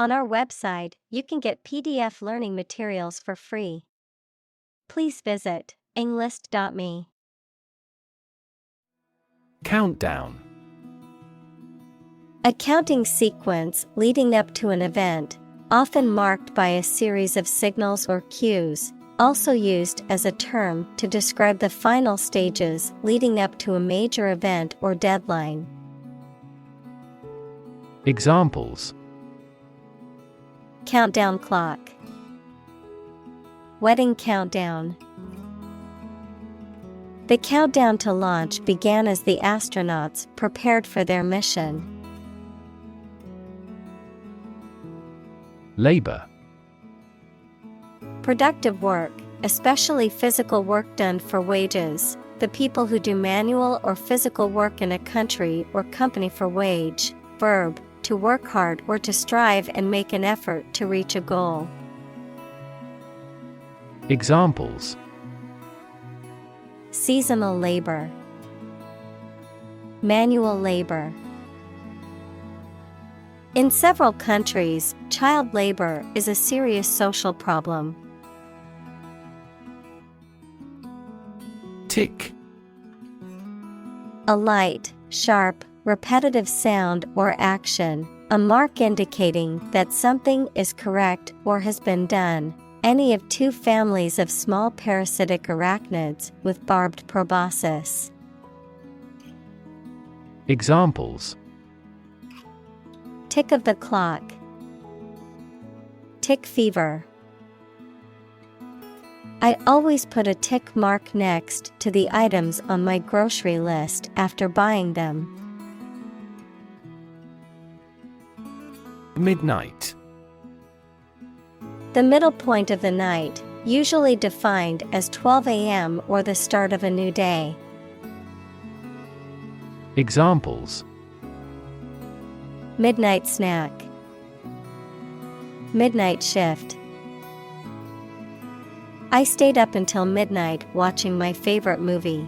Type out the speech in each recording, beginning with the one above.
On our website, you can get PDF learning materials for free. Please visit englist.me. Countdown. A counting sequence leading up to an event, often marked by a series of signals or cues, also used as a term to describe the final stages leading up to a major event or deadline. Examples: countdown clock, wedding countdown. The countdown to launch began as the astronauts prepared for their mission. Labor. Productive work, especially physical work done for wages, the people who do manual or physical work in a country or company for wage. Verb, to work hard or to strive and make an effort to reach a goal. Examples: seasonal labor, manual labor. In several countries, child labor is a serious social problem. Tick. A light, sharp, repetitive sound or action, a mark indicating that something is correct or has been done. Any of two families of small parasitic arachnids with barbed proboscis. Examples: tick of the clock, tick fever. I always put a tick mark next to the items on my grocery list after buying them. Midnight. The middle point of the night, usually defined as 12 a.m. or the start of a new day. Examples: midnight snack, midnight shift. I stayed up until midnight watching my favorite movie.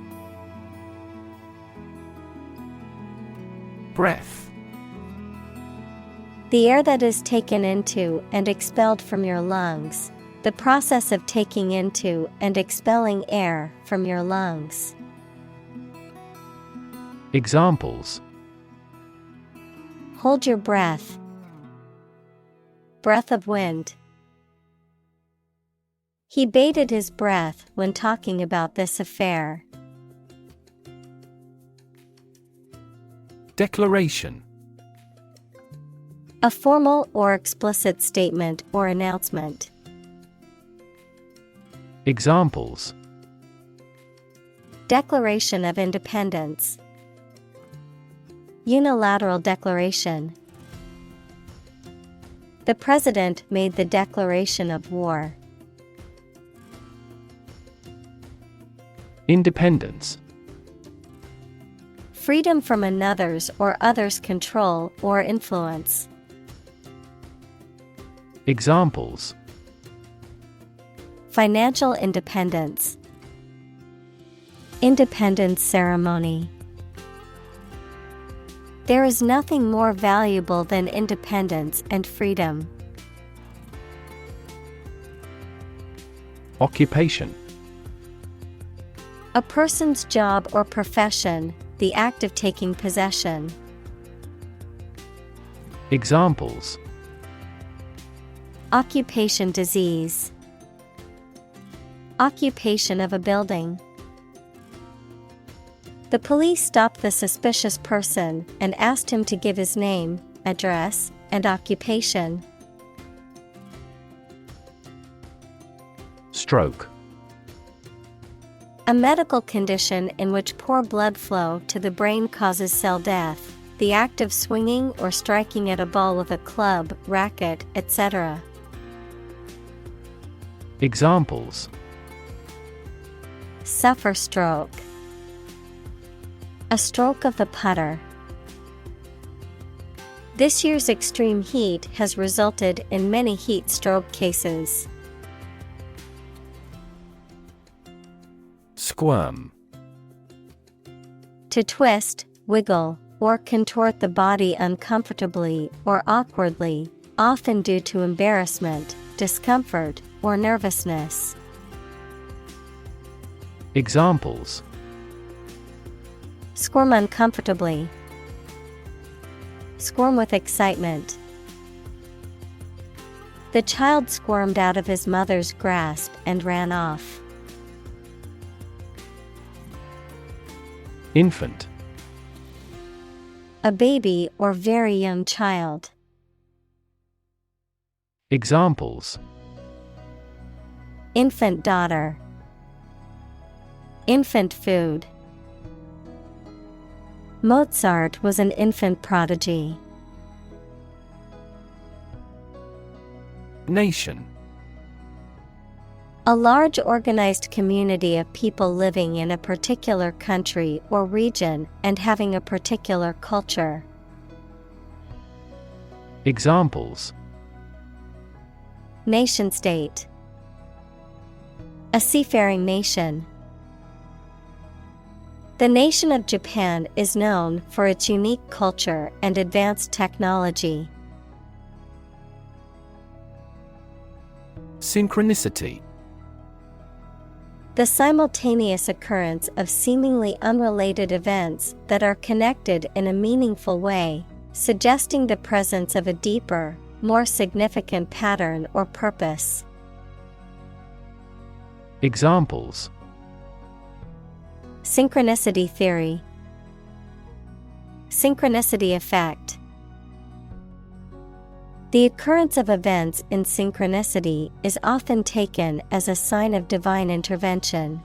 Breath. The air that is taken into and expelled from your lungs. The process of taking into and expelling air from your lungs. Examples: hold your breath, breath of wind. He bated his breath when talking about this affair. Declaration. A formal or explicit statement or announcement. Examples: Declaration of Independence, unilateral declaration. The President made the declaration of war. Independence. Freedom from another's or others' control or influence. Examples: financial independence, independence ceremony. There is nothing more valuable than independence and freedom. Occupation. A person's job or profession, the act of taking possession. Examples: occupation disease, occupation of a building. The police stopped the suspicious person and asked him to give his name, address, and occupation. Stroke. A medical condition in which poor blood flow to the brain causes cell death, the act of swinging or striking at a ball with a club, racket, etc. Examples: suffer stroke, a stroke of the putter. This year's extreme heat has resulted in many heat stroke cases. Squirm. To twist, wiggle, or contort the body uncomfortably or awkwardly, often due to embarrassment, discomfort, or nervousness. Examples: Squirm uncomfortably. Squirm with excitement. The child squirmed out of his mother's grasp and ran off. Infant. A baby or very young child. Examples: Infant daughter. Infant food. Mozart was an infant prodigy. Nation. A large organized community of people living in a particular country or region and having a particular culture. Examples: Nation-state. A seafaring nation. The nation of Japan is known for its unique culture and advanced technology. Synchronicity. The simultaneous occurrence of seemingly unrelated events that are connected in a meaningful way, suggesting the presence of a deeper, more significant pattern or purpose. Examples: Synchronicity theory. Synchronicity effect. The occurrence of events in synchronicity is often taken as a sign of divine intervention.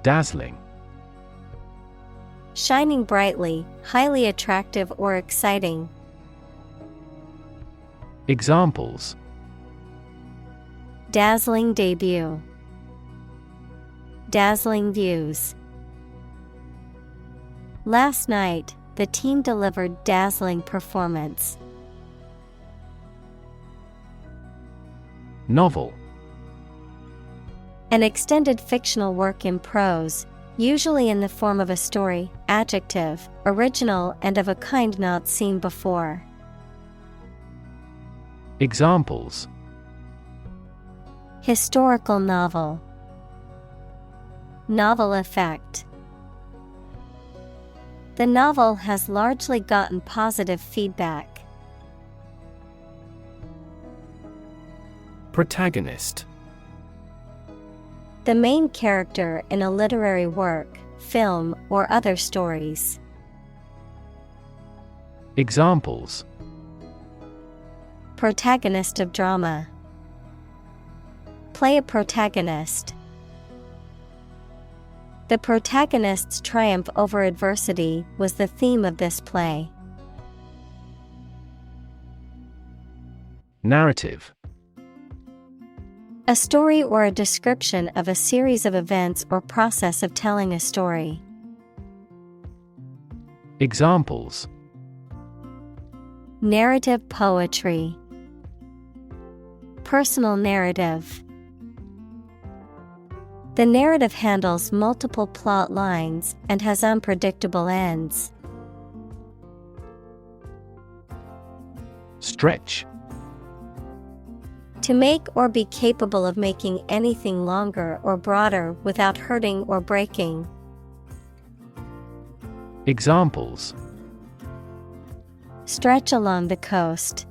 Dazzling. Shining brightly, highly attractive or exciting. Examples: Dazzling debut. Dazzling views. Last night, the team delivered dazzling performance. Novel. An extended fictional work in prose, usually in the form of a story. Adjective, original and of a kind not seen before. Examples: Historical novel. Novel effect. The novel has largely gotten positive feedback. Protagonist. The main character in a literary work, film, or other stories. Examples: Protagonist of drama. Play a protagonist. The protagonist's triumph over adversity was the theme of this play. Narrative. A story or a description of a series of events or process of telling a story. Examples: Narrative poetry. Personal narrative. The narrative handles multiple plot lines and has unpredictable ends. Stretch. To make or be capable of making anything longer or broader without hurting or breaking. Examples: Stretch along the coast.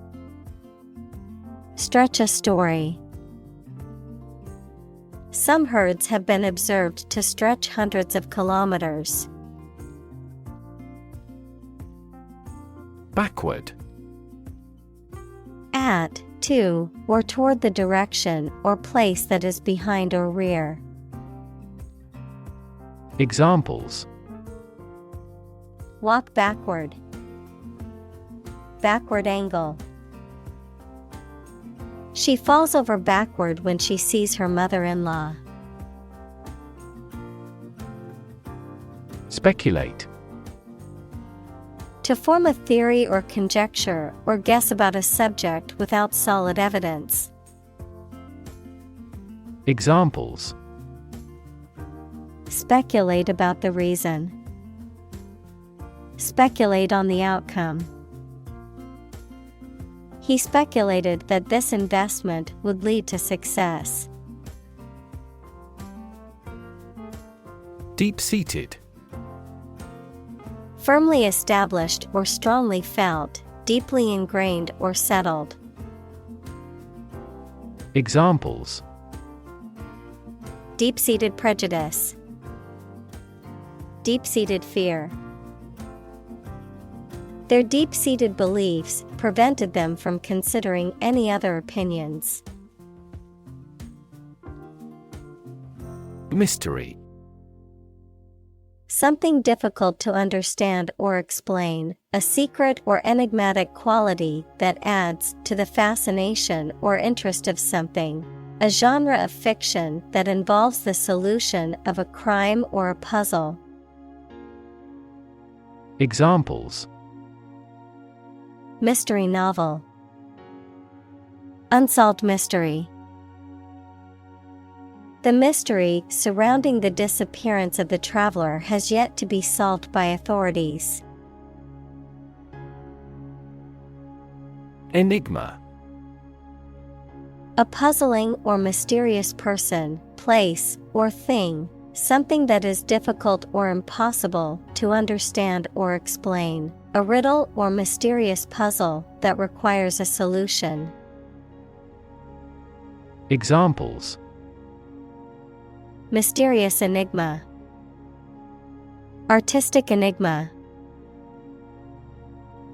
Stretch a story. Some herds have been observed to stretch hundreds of kilometers. Backward. At, to, or toward the direction or place that is behind or rear. Examples: Walk backward. Backward angle. She falls over backward when she sees her mother-in-law. Speculate. To form a theory or conjecture or guess about a subject without solid evidence. Examples: Speculate about the reason. Speculate on the outcome. He speculated that this investment would lead to success. Deep-seated. Firmly established or strongly felt, deeply ingrained or settled. Examples: Deep-seated prejudice. Deep-seated fear. Their deep-seated beliefs prevented them from considering any other opinions. Mystery. Something difficult to understand or explain, a secret or enigmatic quality that adds to the fascination or interest of something. A genre of fiction that involves the solution of a crime or a puzzle. Examples: Mystery novel. Unsolved mystery. The mystery surrounding the disappearance of the traveler has yet to be solved by authorities. Enigma. A puzzling or mysterious person, place, or thing, something that is difficult or impossible to understand or explain, a riddle or mysterious puzzle that requires a solution. Examples: Mysterious enigma. Artistic enigma.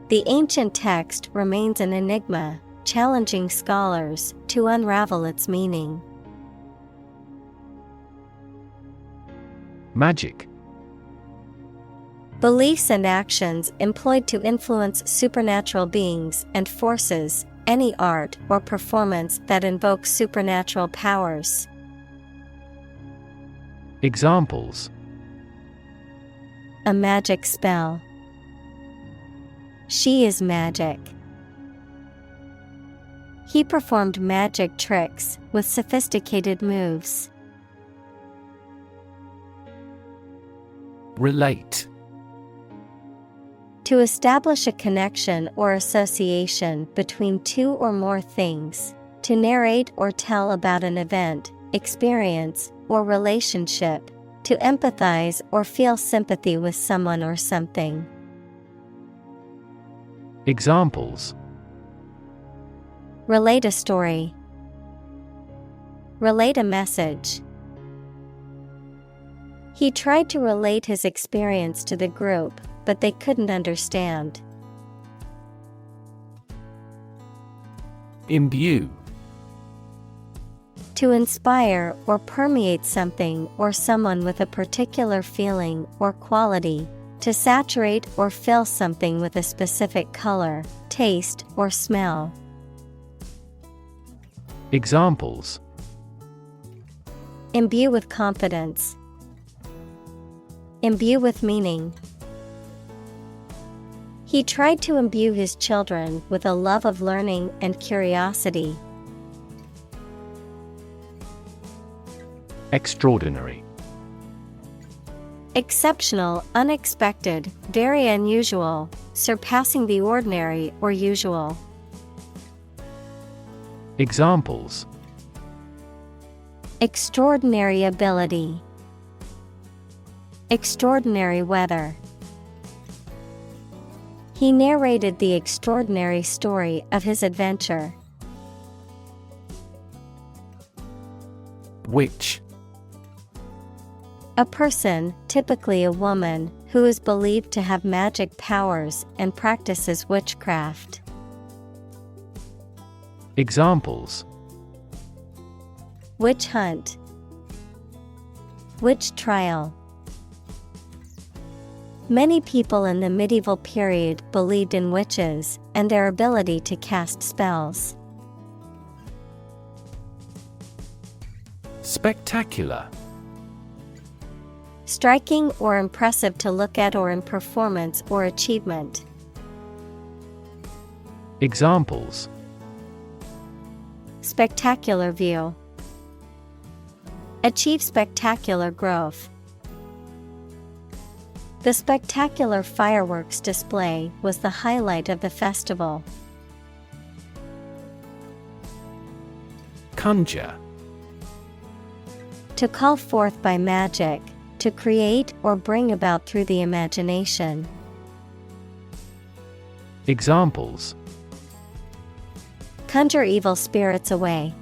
The ancient text remains an enigma, challenging scholars to unravel its meaning. Magic. Beliefs and actions employed to influence supernatural beings and forces, any art or performance that invokes supernatural powers. Examples: A magic spell. She is magic. He performed magic tricks with sophisticated moves. Relate. To establish a connection or association between two or more things. To narrate or tell about an event, experience, or relationship. To empathize or feel sympathy with someone or something. Examples: Relate a story. Relate a message. He tried to relate his experience to the group, but they couldn't understand. Imbue. To inspire or permeate something or someone with a particular feeling or quality. To saturate or fill something with a specific color, taste, or smell. Examples: Imbue with confidence. Imbue with meaning. He tried to imbue his children with a love of learning and curiosity. Extraordinary. Exceptional, unexpected, very unusual, surpassing the ordinary or usual. Examples: Extraordinary ability. Extraordinary weather. He narrated the extraordinary story of his adventure. Witch. A person, typically a woman, who is believed to have magic powers and practices witchcraft. Examples: Witch hunt. Witch trial. Many people in the medieval period believed in witches and their ability to cast spells. Spectacular. Striking or impressive to look at or in performance or achievement. Examples: Spectacular view. Achieve spectacular growth. The spectacular fireworks display was the highlight of the festival. Conjure. To call forth by magic, to create or bring about through the imagination. Examples: Conjure evil spirits away.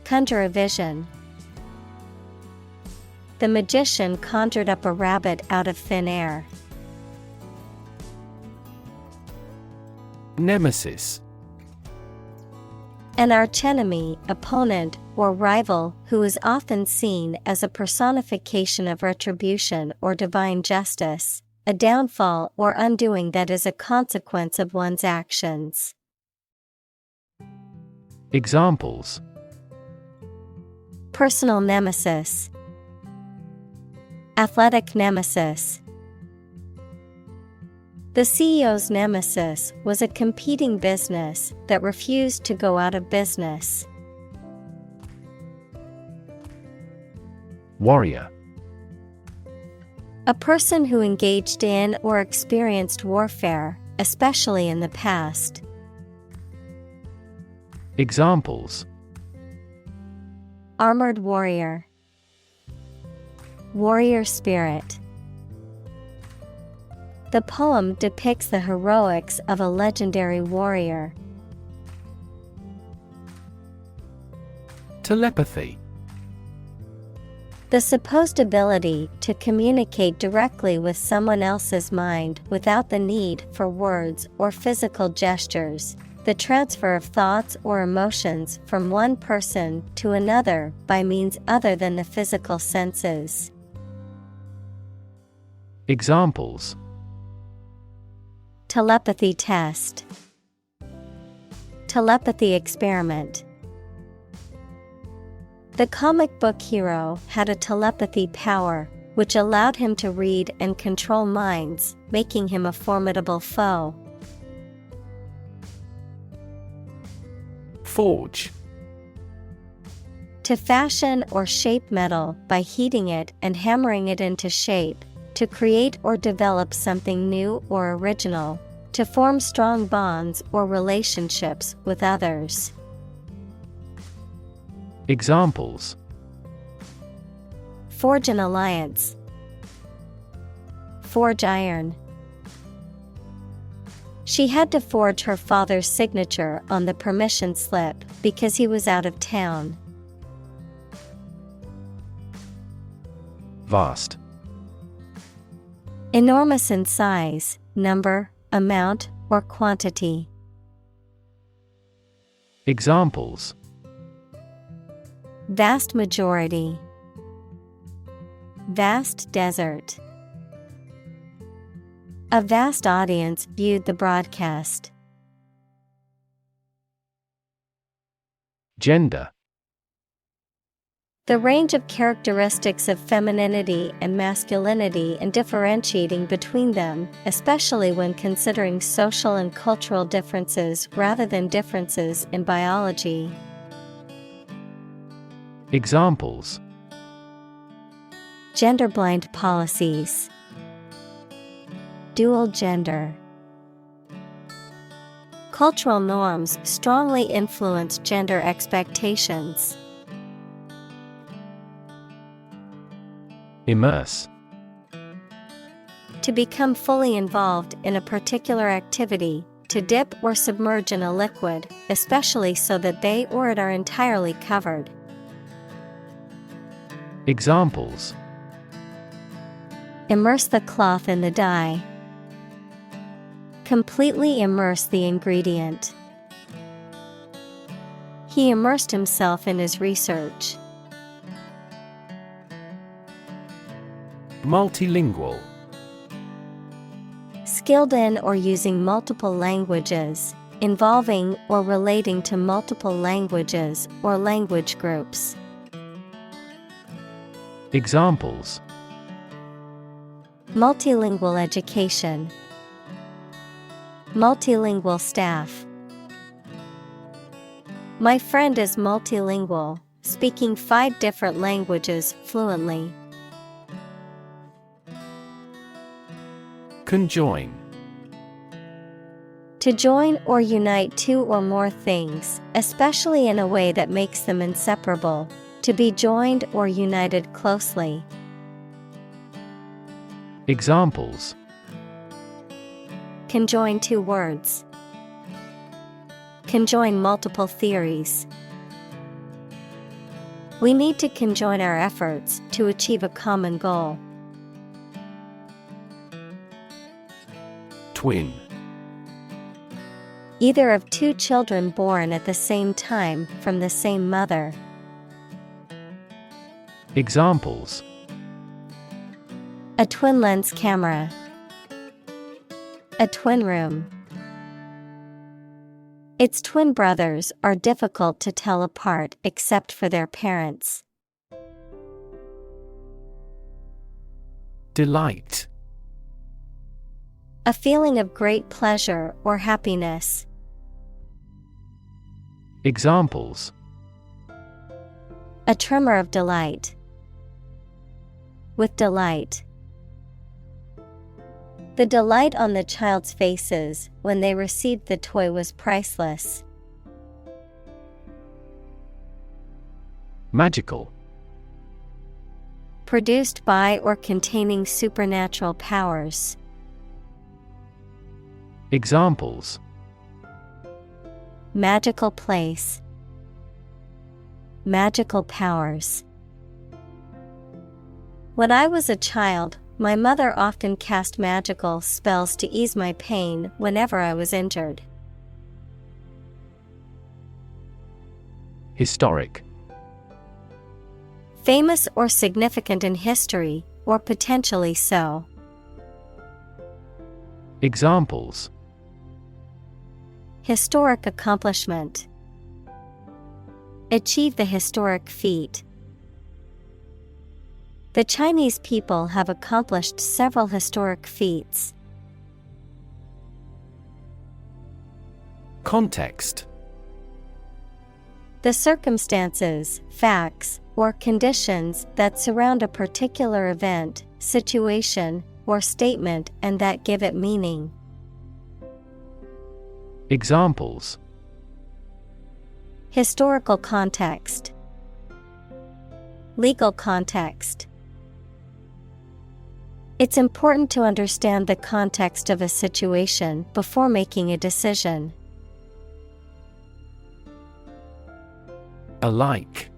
Conjure a vision. The magician conjured up a rabbit out of thin air. Nemesis. An archenemy, opponent, or rival who is often seen as a personification of retribution or divine justice, a downfall or undoing that is a consequence of one's actions. Examples: Personal nemesis. Athletic nemesis. The CEO's nemesis was a competing business that refused to go out of business. Warrior. A person who engaged in or experienced warfare, especially in the past. Examples: Armored warrior. Warrior spirit. The poem depicts the heroics of a legendary warrior. Telepathy. The supposed ability to communicate directly with someone else's mind without the need for words or physical gestures. The transfer of thoughts or emotions from one person to another by means other than the physical senses. Examples: Telepathy test. Telepathy experiment. The comic book hero had a telepathy power, which allowed him to read and control minds, making him a formidable foe. Forge. To fashion or shape metal by heating it and hammering it into shape, to create or develop something new or original, to form strong bonds or relationships with others. Examples: Forge an alliance. Forge iron. She had to forge her father's signature on the permission slip because he was out of town. Vast. Enormous in size, number, amount, or quantity. Examples: Vast majority. Vast desert. A vast audience viewed the broadcast. Gender. The range of characteristics of femininity and masculinity and differentiating between them, especially when considering social and cultural differences rather than differences in biology. Examples: Gender-blind policies. Dual gender. Cultural norms strongly influence gender expectations. Immerse. To become fully involved in a particular activity, to dip or submerge in a liquid, especially so that they or it are entirely covered. Examples: Immerse the cloth in the dye. Completely immerse the ingredient. He immersed himself in his research. Multilingual. Skilled in or using multiple languages, involving or relating to multiple languages or language groups. Examples: Multilingual education. Multilingual staff. My friend is multilingual, speaking 5 different languages fluently. Conjoin. To join or unite two or more things, especially in a way that makes them inseparable. To be joined or united closely. Examples: Conjoin two words. Conjoin multiple theories. We need to conjoin our efforts to achieve a common goal. Twin. Either of two children born at the same time from the same mother. Examples: A twin lens camera. A twin room. Its twin brothers are difficult to tell apart except for their parents. Delight. A feeling of great pleasure or happiness. Examples: A tremor of delight. With delight. The delight on the child's faces when they received the toy was priceless. Magical. Produced by or containing supernatural powers. Examples: Magical place. Magical powers. When I was a child, my mother often cast magical spells to ease my pain whenever I was injured. Historic. Famous or significant in history, or potentially so. Examples: Historic accomplishment. Achieve the historic feat. The Chinese people have accomplished several historic feats. Context. The circumstances, facts, or conditions that surround a particular event, situation, or statement and that give it meaning. Examples: Historical context. Legal context. It's important to understand the context of a situation before making a decision. Alike.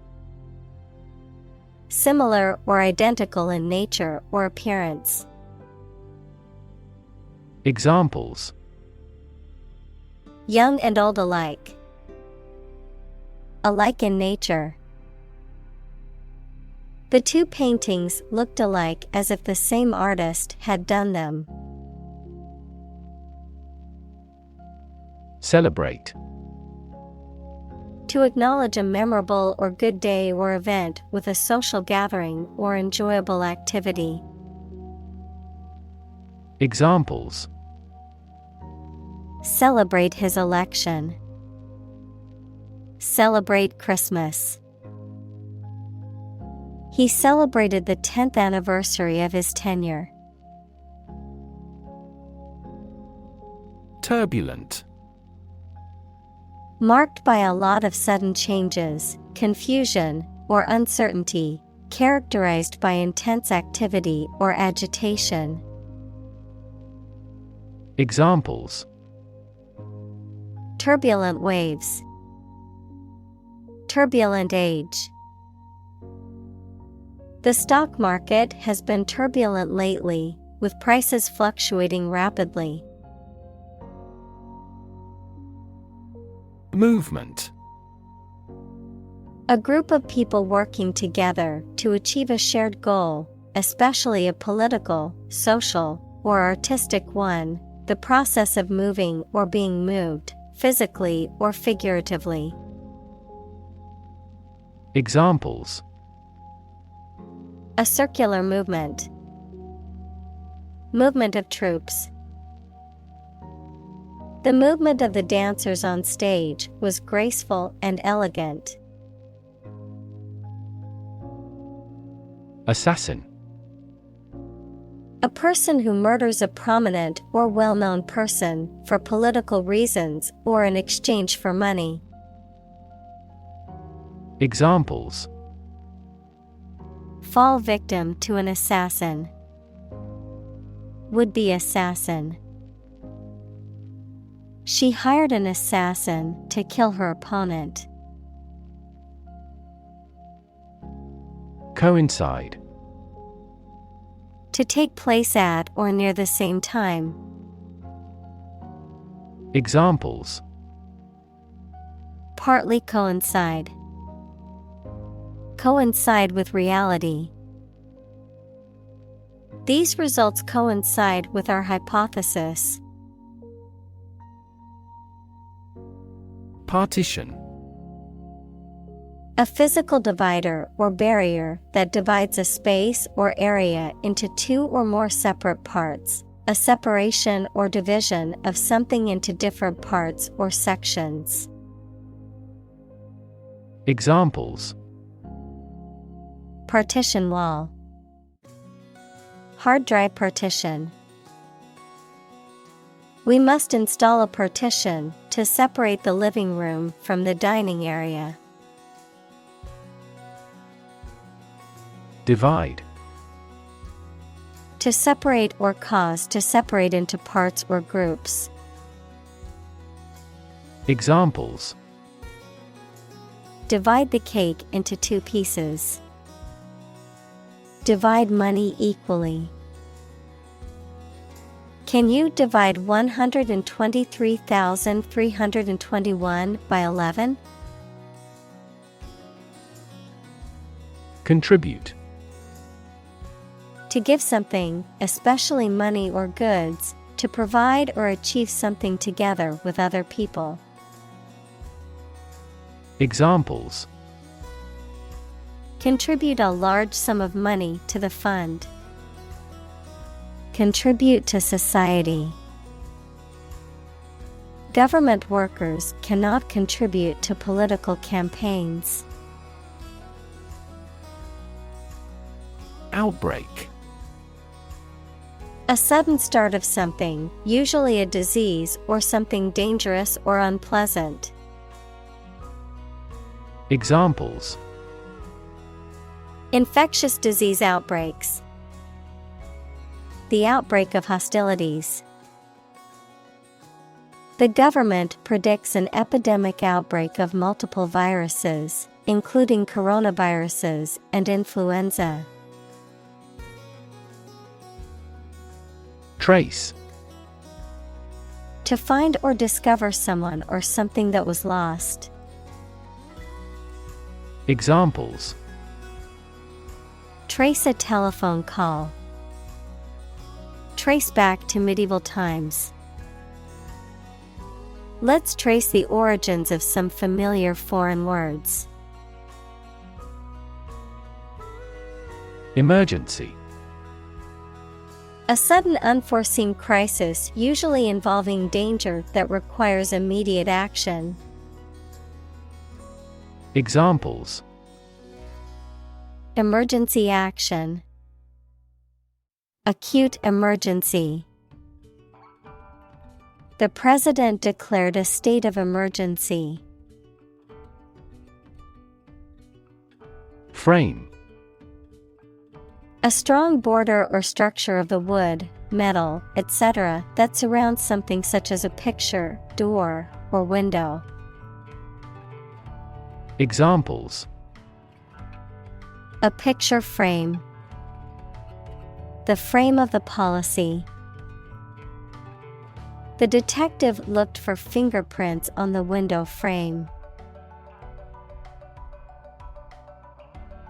Similar or identical in nature or appearance. Examples: Young and old alike. Alike in nature. The two paintings looked alike as if the same artist had done them. Celebrate. To acknowledge a memorable or good day or event with a social gathering or enjoyable activity. Examples: Celebrate his election. Celebrate Christmas. He celebrated the 10th anniversary of his tenure. Turbulent. Marked by a lot of sudden changes, confusion, or uncertainty, characterized by intense activity or agitation. Examples: Turbulent waves. Turbulent age. The stock market has been turbulent lately, with prices fluctuating rapidly. Movement. A group of people working together to achieve a shared goal, especially a political, social, or artistic one, the process of moving or being moved, physically or figuratively. Examples: A circular movement. Movement of troops. The movement of the dancers on stage was graceful and elegant. Assassin. A person who murders a prominent or well-known person for political reasons or in exchange for money. Examples: Fall victim to an assassin. Would-be assassin. She hired an assassin to kill her opponent. Coincide. To take place at or near the same time. Examples: Partly coincide. Coincide with reality. These results coincide with our hypothesis. Partition. A physical divider or barrier that divides a space or area into two or more separate parts. A separation or division of something into different parts or sections. Examples: Partition wall. Hard drive partition. We must install a partition to separate the living room from the dining area. Divide. To separate or cause to separate into parts or groups. Examples: Divide the cake into 2 pieces. Divide money equally. Can you divide 123,321 by 11? Contribute. To give something, especially money or goods, to provide or achieve something together with other people. Examples: Contribute a large sum of money to the fund. Contribute to society. Government workers cannot contribute to political campaigns. Outbreak. A sudden start of something, usually a disease or something dangerous or unpleasant. Examples: Infectious disease outbreaks. The outbreak of hostilities. The government predicts an epidemic outbreak of multiple viruses, including coronaviruses and influenza. Trace. To find or discover someone or something that was lost. Examples: Trace a telephone call. Trace back to medieval times. Let's trace the origins of some familiar foreign words. Emergency. A sudden unforeseen crisis usually involving danger that requires immediate action. Examples: Emergency action. Acute emergency. The president declared a state of emergency. Frame. A strong border or structure of the wood, metal, etc. that surrounds something such as a picture, door, or window. Examples: A picture frame. The frame of the policy. The detective looked for fingerprints on the window frame.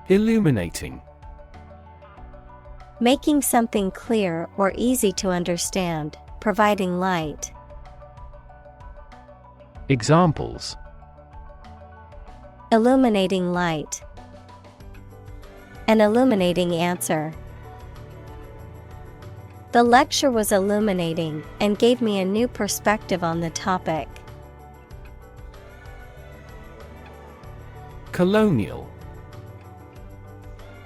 Illuminating. Making something clear or easy to understand, providing light. Examples: Illuminating light. An illuminating answer. The lecture was illuminating and gave me a new perspective on the topic. Colonial.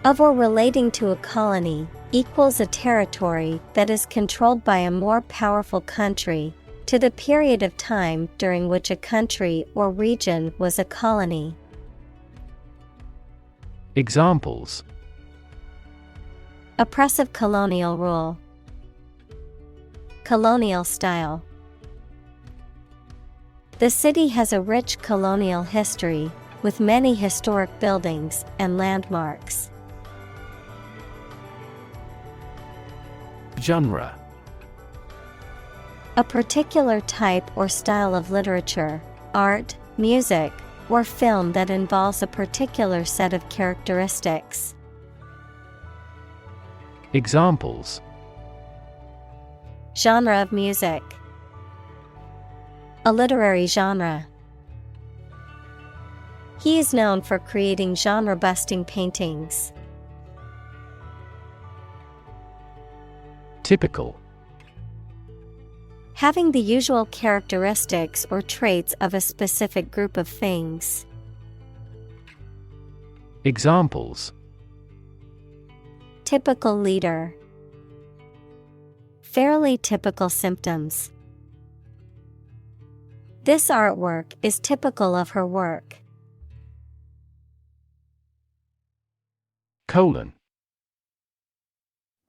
Of or relating to a colony, equals a territory that is controlled by a more powerful country, to the period of time during which a country or region was a colony. Examples: Oppressive colonial rule. Colonial style. The city has a rich colonial history, with many historic buildings and landmarks. Genre: A particular type or style of literature, art, music, or film that involves a particular set of characteristics. Examples: Genre of music. A literary genre. He is known for creating genre-busting paintings. Typical: Having the usual characteristics or traits of a specific group of things. Examples: Typical leader. Fairly typical symptoms. This artwork is typical of her work. Colon: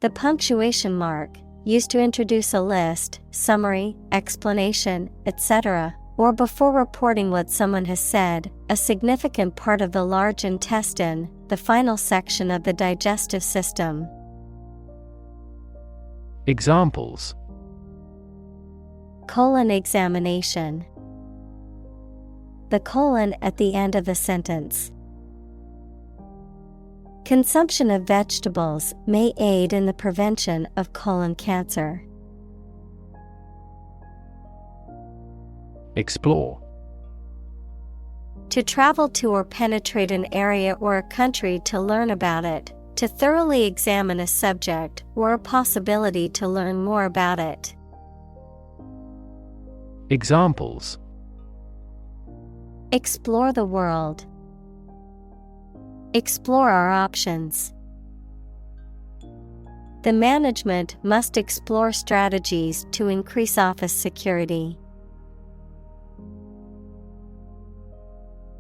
The punctuation mark, used to introduce a list, summary, explanation, etc., or before reporting what someone has said, a significant part of the large intestine, the final section of the digestive system. Examples: Colon examination. The colon at the end of the sentence. Consumption of vegetables may aid in the prevention of colon cancer. Explore: To travel to or penetrate an area or a country to learn about it, to thoroughly examine a subject or a possibility to learn more about it. Examples: Explore the world. Explore our options. The management must explore strategies to increase office security.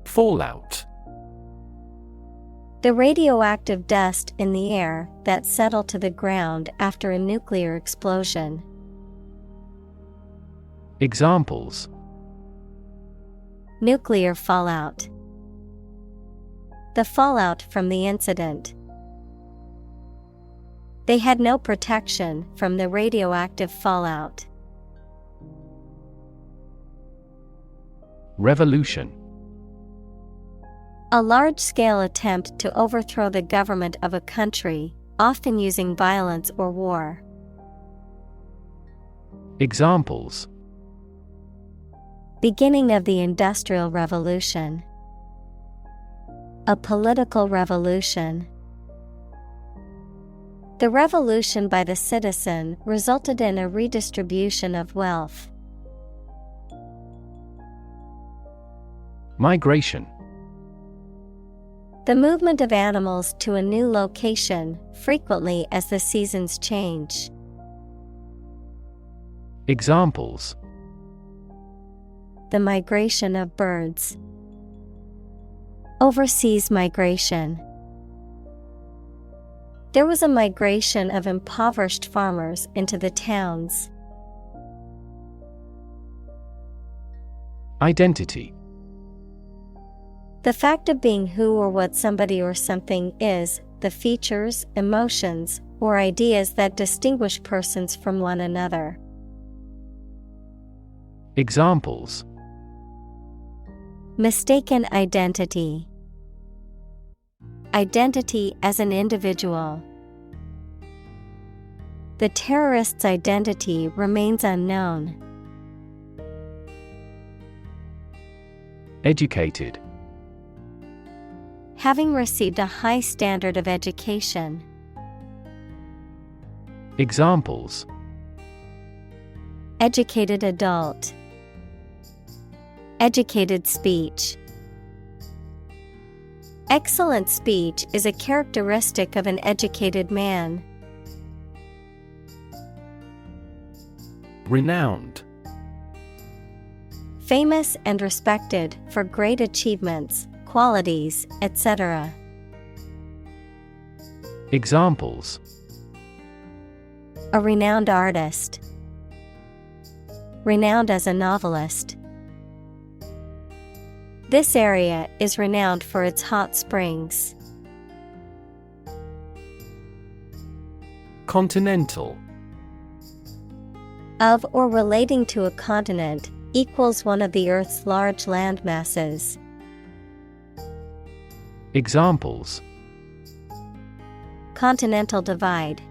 Fallout: The radioactive dust in the air that settle to the ground after a nuclear explosion. Examples: Nuclear fallout. The fallout from the incident. They had no protection from the radioactive fallout. Revolution: A large-scale attempt to overthrow the government of a country, often using violence or war. Examples: Beginning of the Industrial Revolution. A political revolution. The revolution by the citizen resulted in a redistribution of wealth. Migration: The movement of animals to a new location, frequently as the seasons change. Examples: The migration of birds. Overseas migration. There was a migration of impoverished farmers into the towns. Identity: The fact of being who or what somebody or something is, the features, emotions, or ideas that distinguish persons from one another. Examples: Mistaken identity. Identity as an individual. The terrorist's identity remains unknown. Educated: Having received a high standard of education. Examples: Educated adult. Educated speech. Excellent speech is a characteristic of an educated man. Renowned. Famous and respected for great achievements, qualities, etc. Examples: A renowned artist. Renowned as a novelist. This area is renowned for its hot springs. Continental. Of or relating to a continent, equals one of the Earth's large land masses. Examples: Continental divide.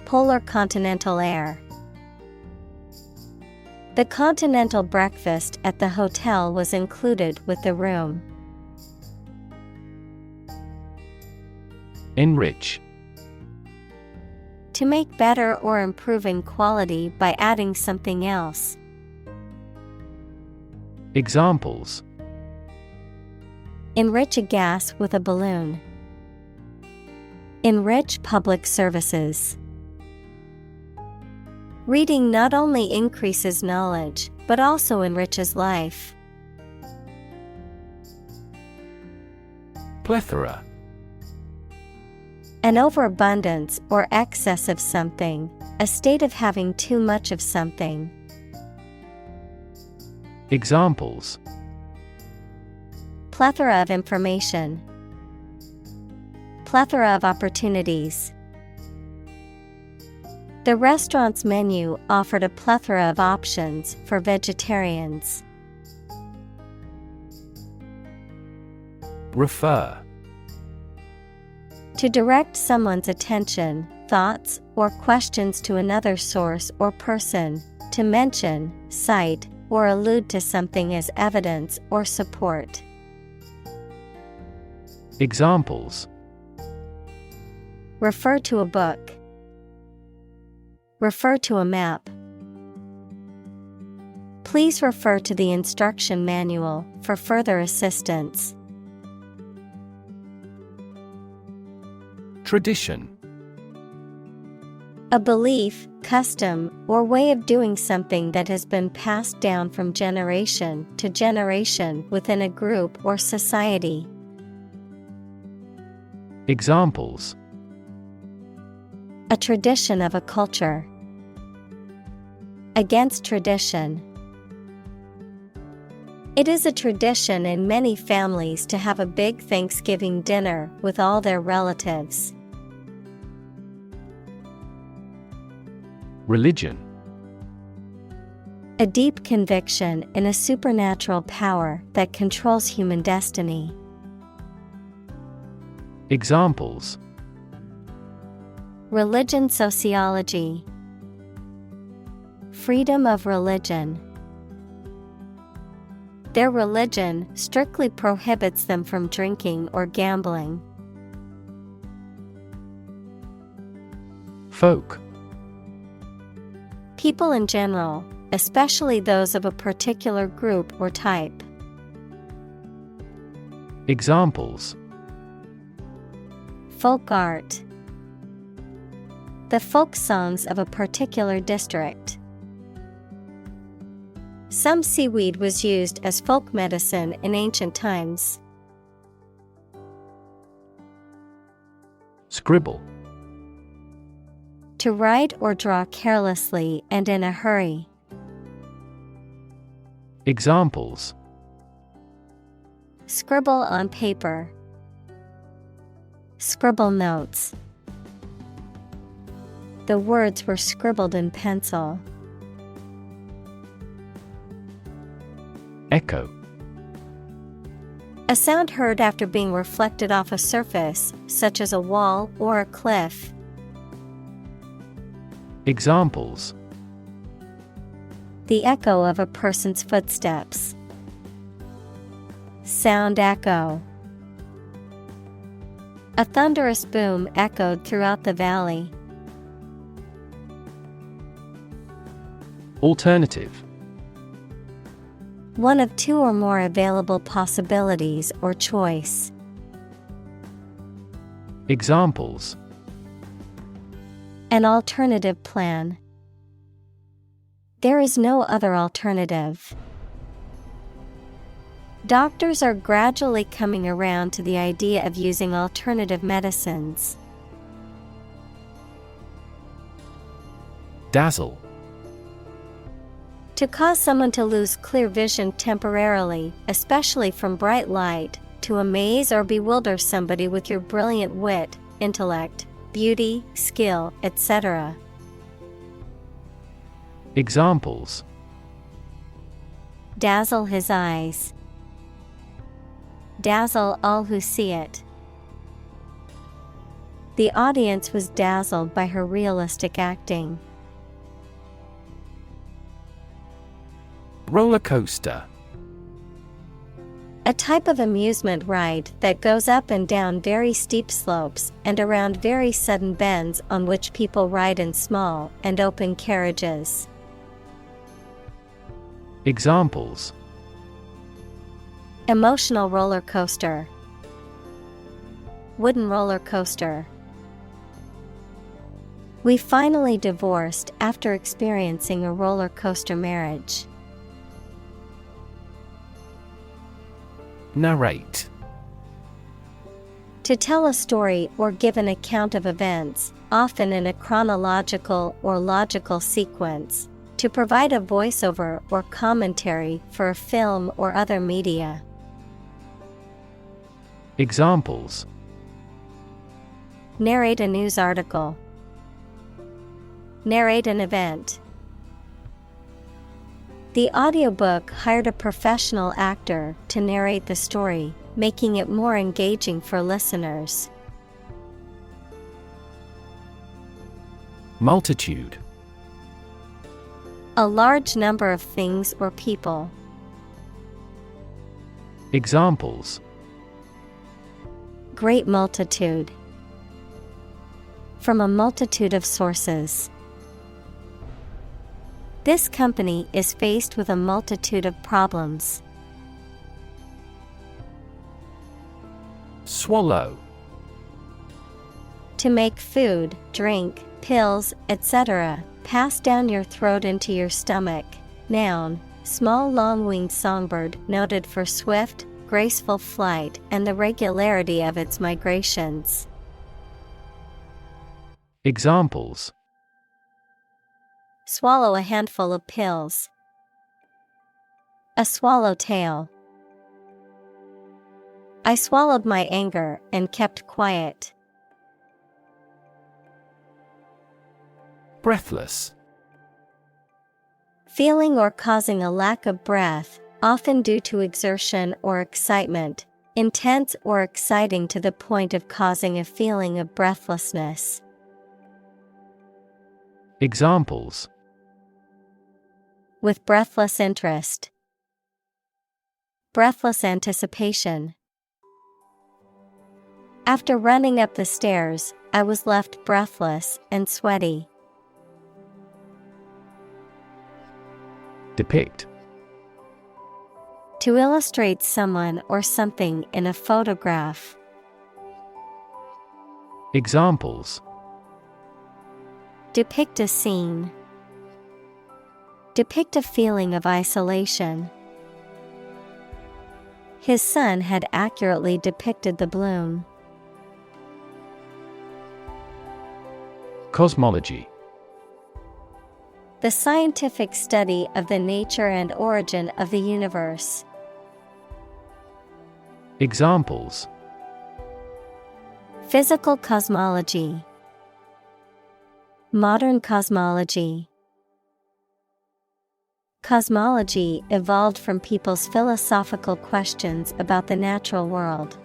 Polar continental air. The continental breakfast at the hotel was included with the room. Enrich. To make better or improve in quality by adding something else. Examples: Enrich a gas with a balloon. Enrich public services. Reading not only increases knowledge, but also enriches life. Plethora. An overabundance or excess of something, a state of having too much of something. Examples: Plethora of information. Plethora of opportunities. The restaurant's menu offered a plethora of options for vegetarians. Refer. To direct someone's attention, thoughts, or questions to another source or person, to mention, cite, or allude to something as evidence or support. Examples: Refer to a book. Refer to a map. Please refer to the instruction manual for further assistance. Tradition. A belief, custom, or way of doing something that has been passed down from generation to generation within a group or society. Examples: A tradition of a culture. Against tradition. It is a tradition in many families to have a big Thanksgiving dinner with all their relatives. Religion. A deep conviction in a supernatural power that controls human destiny. Examples: Religion sociology. Freedom of religion. Their religion strictly prohibits them from drinking or gambling. Folk. People in general, especially those of a particular group or type. Examples: Folk art. The folk songs of a particular district. Some seaweed was used as folk medicine in ancient times. Scribble. To write or draw carelessly and in a hurry. Examples: Scribble on paper. Scribble notes. The words were scribbled in pencil. Echo. A sound heard after being reflected off a surface, such as a wall or a cliff. Examples: The echo of a person's footsteps. Sound echo. A thunderous boom echoed throughout the valley. Alternative. One of two or more available possibilities or choice. Examples: An alternative plan. There is no other alternative. Doctors are gradually coming around to the idea of using alternative medicines. Dazzle. To cause someone to lose clear vision temporarily, especially from bright light, to amaze or bewilder somebody with your brilliant wit, intellect, beauty, skill, etc. Examples: dazzle his eyes, dazzle all who see it. The audience was dazzled by her realistic acting. Roller coaster. A type of amusement ride that goes up and down very steep slopes and around very sudden bends on which people ride in small and open carriages. Examples: emotional roller coaster, wooden roller coaster. We finally divorced after experiencing a roller coaster marriage. Narrate. To tell a story or give an account of events, often in a chronological or logical sequence. To provide a voiceover or commentary for a film or other media. Examples: narrate a news article, narrate an event. The audiobook hired a professional actor to narrate the story, making it more engaging for listeners. Multitude. A large number of things or people. Examples: great multitude. From a multitude of sources. This company is faced with a multitude of problems. Swallow. To make food, drink, pills, etc. pass down your throat into your stomach. Noun, small long-winged songbird noted for swift, graceful flight and the regularity of its migrations. Examples: swallow a handful of pills. A swallowtail. I swallowed my anger and kept quiet. Breathless. Feeling or causing a lack of breath, often due to exertion or excitement, intense or exciting to the point of causing a feeling of breathlessness. Examples: with breathless interest. Breathless anticipation. After running up the stairs, I was left breathless and sweaty. Depict. To illustrate someone or something in a photograph. Examples: depict a scene. Depict a feeling of isolation. His son had accurately depicted the bloom. Cosmology. The scientific study of the nature and origin of the universe. Examples: physical cosmology. Modern cosmology. Cosmology evolved from people's philosophical questions about the natural world.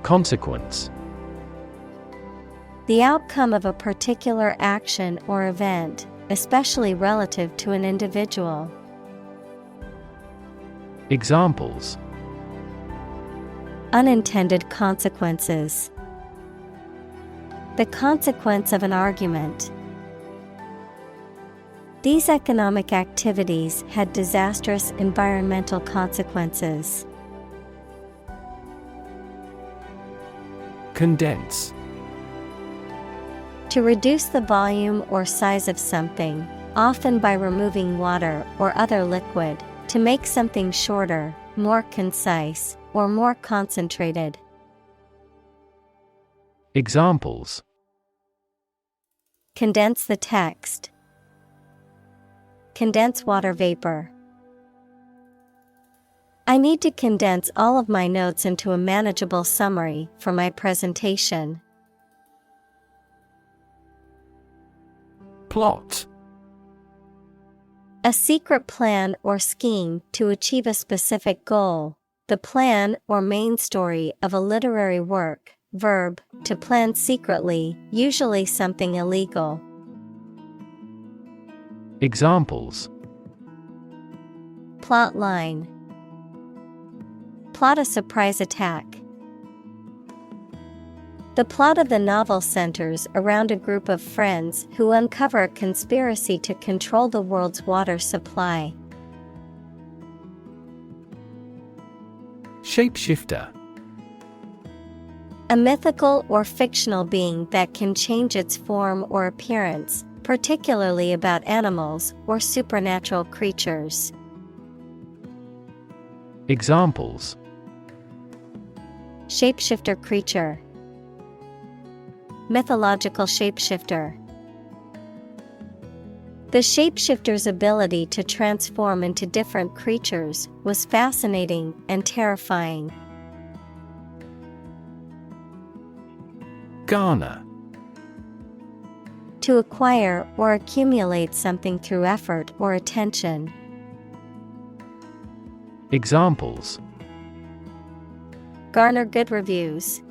Consequence. The outcome of a particular action or event, especially relative to an individual. Examples: unintended consequences. The consequence of an argument. These economic activities had disastrous environmental consequences. Condense. To reduce the volume or size of something, often by removing water or other liquid, to make something shorter, more concise, or more concentrated. Examples: Condense the text. Condense water vapor. I need to condense all of my notes into a manageable summary for my presentation. Plot. A secret plan or scheme to achieve a specific goal. The plan or main story of a literary work. Verb, to plan secretly, usually something illegal. Examples: Plot line. Plot a surprise attack. The plot of the novel centers around a group of friends who uncover a conspiracy to control the world's water supply. Shapeshifter. A mythical or fictional being that can change its form or appearance, particularly about animals or supernatural creatures. Examples: Shapeshifter creature. Mythological shapeshifter. The shapeshifter's ability to transform into different creatures was fascinating and terrifying. Garner. To acquire or accumulate something through effort or attention. Examples: Garner good reviews.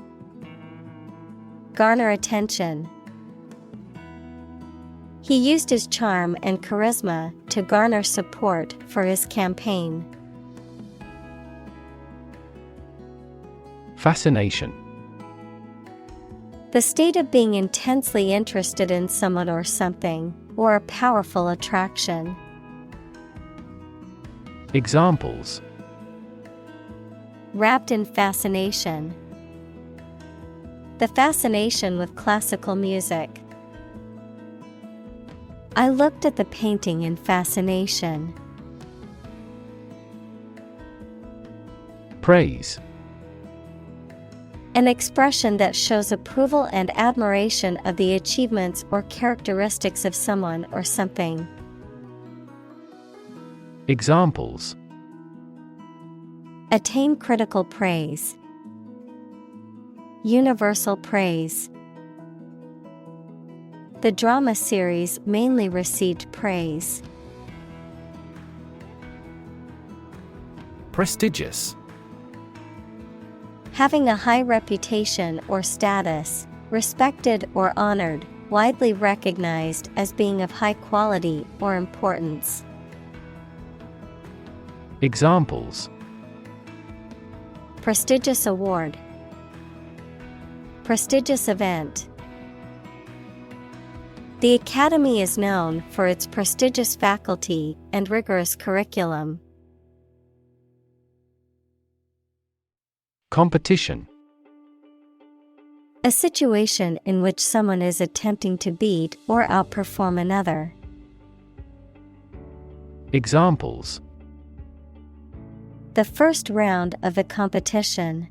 Garner attention. He used his charm and charisma to garner support for his campaign. Fascination. The state of being intensely interested in someone or something, or a powerful attraction. Examples: Wrapped in fascination. The fascination with classical music. I looked at the painting in fascination. Praise. An expression that shows approval and admiration of the achievements or characteristics of someone or something. Examples: Attain critical praise. Universal praise. The drama series mainly received praise. Prestigious. Having a high reputation or status, respected or honored, widely recognized as being of high quality or importance. Examples: Prestigious award. Prestigious event. The Academy is known for its prestigious faculty and rigorous curriculum. Competition. A situation in which someone is attempting to beat or outperform another. Examples: The first round of the competition.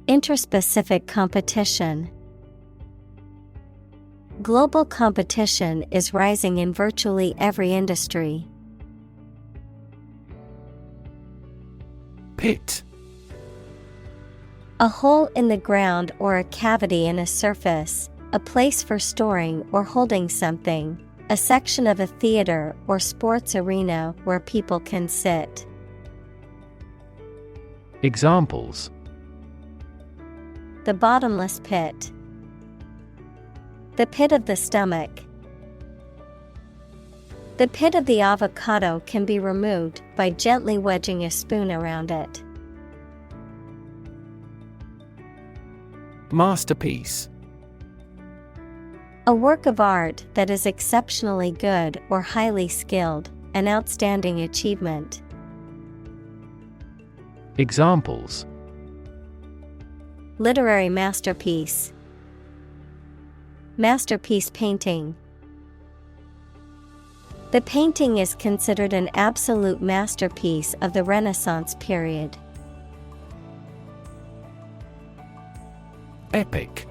Interspecific competition. Global competition is rising in virtually every industry. Pit. A hole in the ground or a cavity in a surface, a place for storing or holding something, a section of a theater or sports arena where people can sit. Examples: The bottomless pit. The pit of the stomach. The pit of the avocado can be removed by gently wedging a spoon around it. Masterpiece. A work of art that is exceptionally good or highly skilled, an outstanding achievement. Examples: Literary masterpiece. Masterpiece painting. The painting is considered an absolute masterpiece of the Renaissance period. Epic.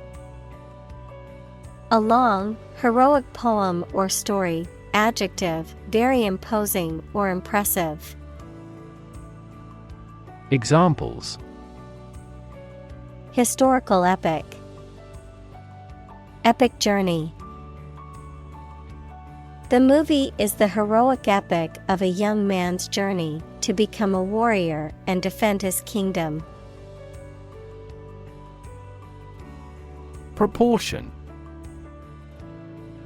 A long, heroic poem or story. Adjective, very imposing or impressive. Examples: Historical epic. Epic journey. The movie is the heroic epic of a young man's journey to become a warrior and defend his kingdom. Proportion.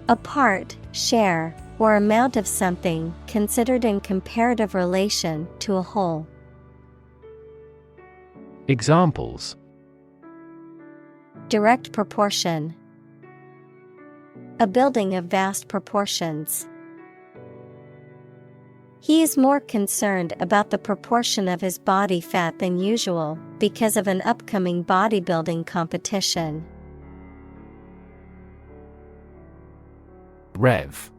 A part, share, or amount of something considered in comparative relation to a whole. Examples: Direct proportion. A building of vast proportions. He is more concerned about the proportion of his body fat than usual because of an upcoming bodybuilding competition. Rev.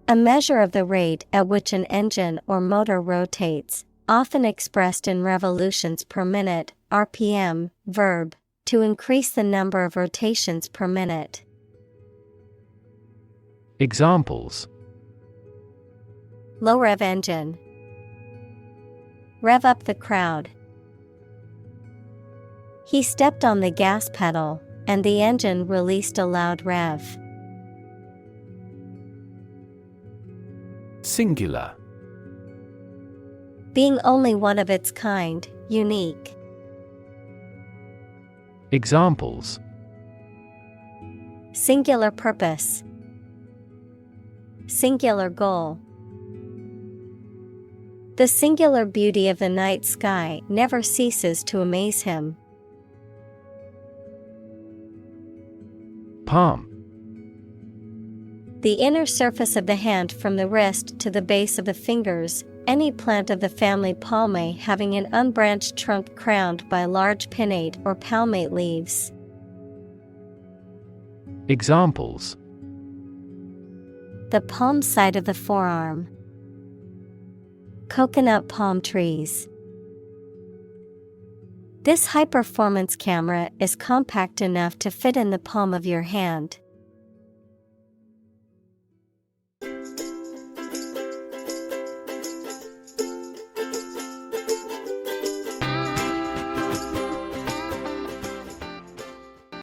A measure of the rate at which an engine or motor rotates, often expressed in revolutions per minute, RPM, verb, to increase the number of rotations per minute. Examples: Low rev engine. Rev up the crowd. He stepped on the gas pedal, and the engine released a loud rev. Singular. Being only one of its kind, unique. Examples: Singular purpose. Singular goal. The singular beauty of the night sky never ceases to amaze him. Palm. The inner surface of the hand from the wrist to the base of the fingers, any plant of the family Palmae having an unbranched trunk crowned by large pinnate or palmate leaves. Examples: The palm side of the forearm. Coconut palm trees. This high-performance camera is compact enough to fit in the palm of your hand.